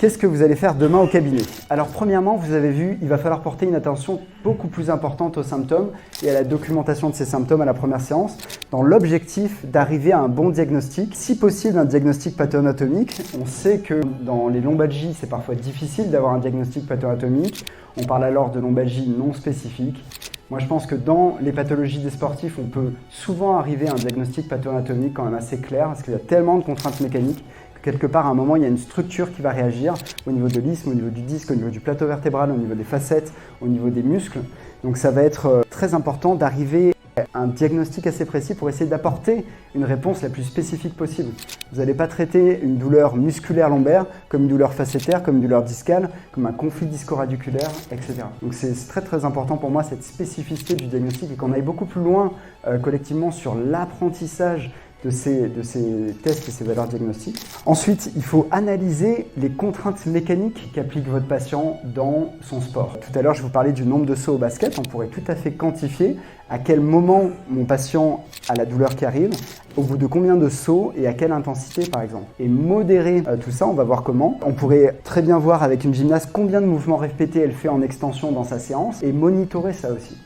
Qu'est-ce que vous allez faire demain au cabinet? Alors premièrement, vous avez vu, il va falloir porter une attention beaucoup plus importante aux symptômes et à la documentation de ces symptômes à la première séance, dans l'objectif d'arriver à un bon diagnostic, si possible un diagnostic patho-anatomique. On sait que dans les lombalgies, c'est parfois difficile d'avoir un diagnostic patho-anatomique. On parle alors de lombalgie non spécifique. Moi, je pense que dans les pathologies des sportifs, on peut souvent arriver à un diagnostic patho-anatomique quand même assez clair, parce qu'il y a tellement de contraintes mécaniques que quelque part, à un moment, il y a une structure qui va réagir au niveau de l'isthme, au niveau du disque, au niveau du plateau vertébral, au niveau des facettes, au niveau des muscles. Donc ça va être très important d'arriver à un diagnostic assez précis pour essayer d'apporter une réponse la plus spécifique possible. Vous n'allez pas traiter une douleur musculaire lombaire comme une douleur facétaire, comme une douleur discale, comme un conflit disco-radiculaire, etc. Donc c'est très important pour moi cette spécificité du diagnostic et qu'on aille beaucoup plus loin collectivement sur l'apprentissage de ces tests et ces valeurs diagnostiques. Ensuite, il faut analyser les contraintes mécaniques qu'applique votre patient dans son sport. Tout à l'heure, je vous parlais du nombre de sauts au basket. On pourrait tout à fait quantifier à quel moment mon patient a la douleur qui arrive, au bout de combien de sauts et à quelle intensité par exemple. Et modérer tout ça, on va voir comment. On pourrait très bien voir avec une gymnaste combien de mouvements répétés elle fait en extension dans sa séance et monitorer ça aussi.